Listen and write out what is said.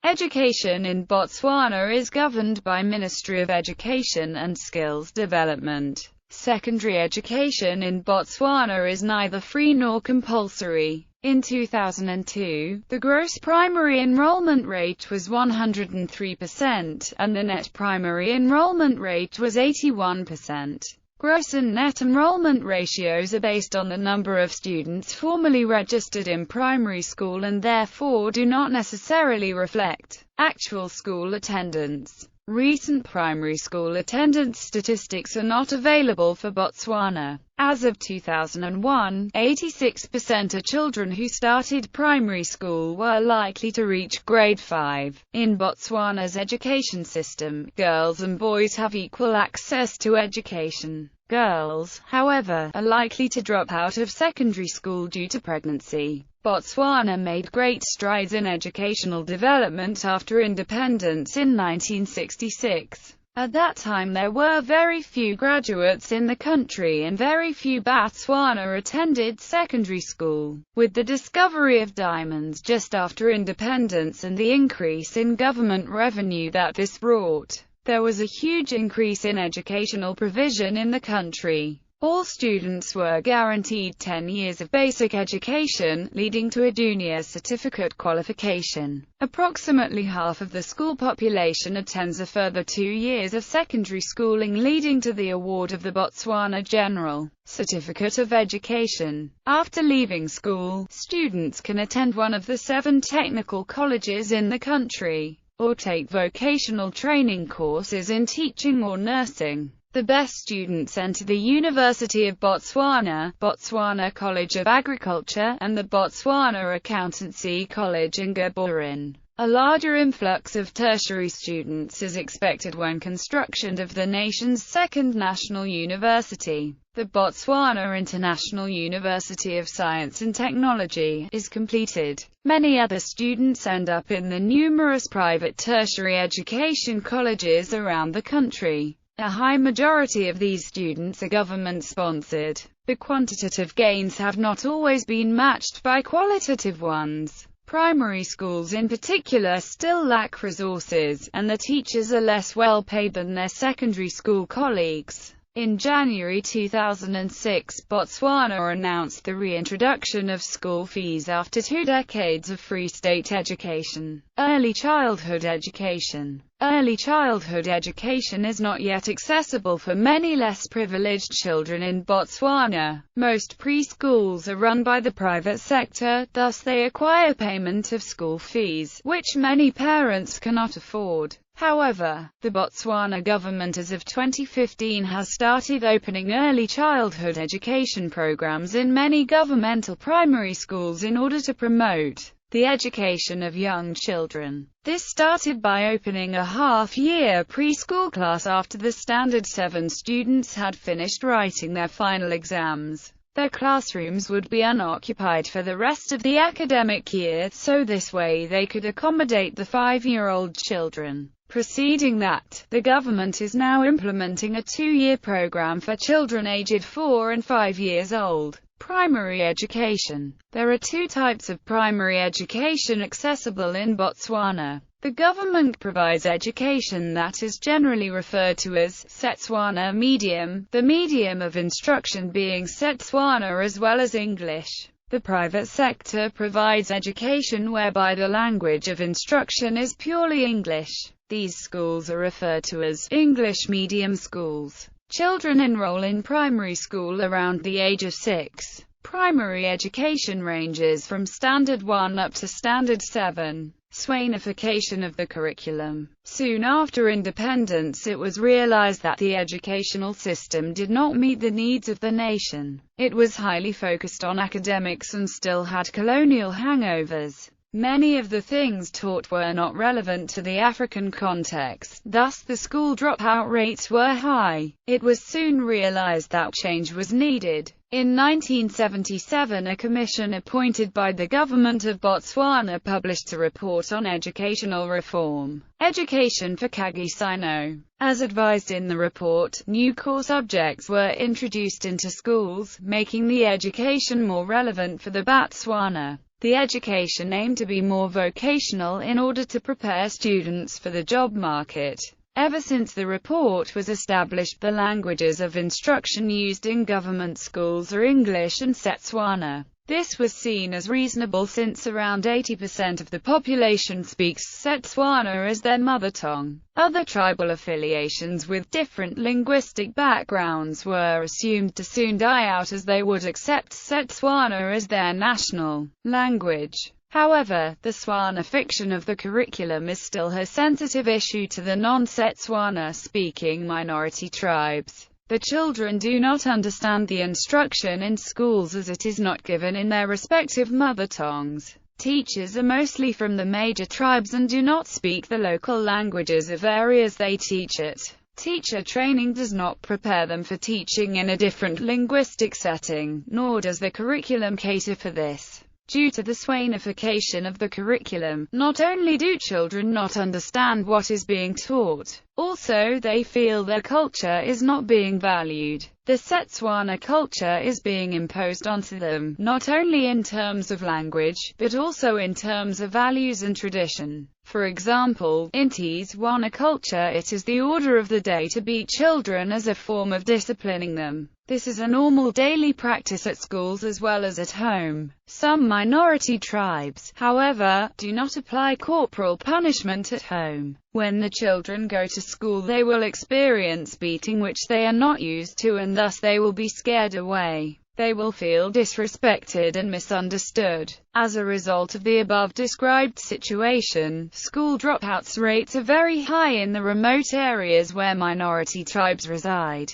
Education in Botswana is governed by Ministry of Education and Skills Development. Secondary education in Botswana is neither free nor compulsory. In 2002, the gross primary enrollment rate was 103%, and the net primary enrollment rate was 81%. Gross and net enrollment ratios are based on the number of students formally registered in primary school and therefore do not necessarily reflect actual school attendance. Recent primary school attendance statistics are not available for Botswana. As of 2001, 86% of children who started primary school were likely to reach grade 5. In Botswana's education system, girls and boys have equal access to education. Girls, however, are likely to drop out of secondary school due to pregnancy. Botswana made great strides in educational development after independence in 1966. At that time there were very few graduates in the country and very few Botswana attended secondary school. With the discovery of diamonds just after independence and the increase in government revenue that this brought, there was a huge increase in educational provision in the country. All students were guaranteed 10 years of basic education, leading to a junior certificate qualification. Approximately half of the school population attends a further 2 years of secondary schooling, leading to the award of the Botswana General Certificate of Education. After leaving school, students can attend one of the 7 technical colleges in the country, or take vocational training courses in teaching or nursing. The best students enter the University of Botswana, Botswana College of Agriculture, and the Botswana Accountancy College in Gaborone. A larger influx of tertiary students is expected when construction of the nation's second national university, the Botswana International University of Science and Technology, is completed. Many other students end up in the numerous private tertiary education colleges around the country. A high majority of these students are government-sponsored, but quantitative gains have not always been matched by qualitative ones. Primary schools in particular still lack resources, and the teachers are less well paid than their secondary school colleagues. In January 2006, Botswana announced the reintroduction of school fees after 2 decades of free state education. Early childhood education. Early childhood education is not yet accessible for many less privileged children in Botswana. Most preschools are run by the private sector, thus they require payment of school fees, which many parents cannot afford. However, the Botswana government as of 2015 has started opening early childhood education programs in many governmental primary schools in order to promote the education of young children. This started by opening a half-year preschool class after the Standard 7 students had finished writing their final exams. Their classrooms would be unoccupied for the rest of the academic year, so this way they could accommodate the 5-year-old children. Preceding that, the government is now implementing a 2-year program for children aged 4 and 5 years old. Primary education. There are 2 types of primary education accessible in Botswana. The government provides education that is generally referred to as Setswana medium, the medium of instruction being Setswana as well as English. The private sector provides education whereby the language of instruction is purely English. These schools are referred to as English medium schools. Children enroll in primary school around the age of 6. Primary education ranges from Standard 1 up to Standard 7. Swanification of the curriculum. Soon after independence it was realized that the educational system did not meet the needs of the nation. It was highly focused on academics and still had colonial hangovers. Many of the things taught were not relevant to the African context, thus the school dropout rates were high. It was soon realized that change was needed. In 1977 a commission appointed by the government of Botswana published a report on educational reform, Education for Kagisino. As advised in the report, new core subjects were introduced into schools, making the education more relevant for the Botswana The education aimed to be more vocational in order to prepare students for the job market. Ever since the report was established, the languages of instruction used in government schools are English and Setswana. This was seen as reasonable since around 80% of the population speaks Setswana as their mother tongue. Other tribal affiliations with different linguistic backgrounds were assumed to soon die out, as they would accept Setswana as their national language. However, the Swana fiction of the curriculum is still a sensitive issue to the non-Setswana-speaking minority tribes. The children do not understand the instruction in schools as it is not given in their respective mother tongues. Teachers are mostly from the major tribes and do not speak the local languages of areas they teach at. Teacher training does not prepare them for teaching in a different linguistic setting, nor does the curriculum cater for this. Due to the Swanification of the curriculum, not only do children not understand what is being taught, also they feel their culture is not being valued. The Setswana culture is being imposed onto them, not only in terms of language, but also in terms of values and tradition. For example, in Tswana culture it is the order of the day to beat children as a form of disciplining them. This is a normal daily practice at schools as well as at home. Some minority tribes, however, do not apply corporal punishment at home. When the children go to school, they will experience beating which they are not used to, and thus they will be scared away. They will feel disrespected and misunderstood. As a result of the above-described situation, school dropouts rates are very high in the remote areas where minority tribes reside.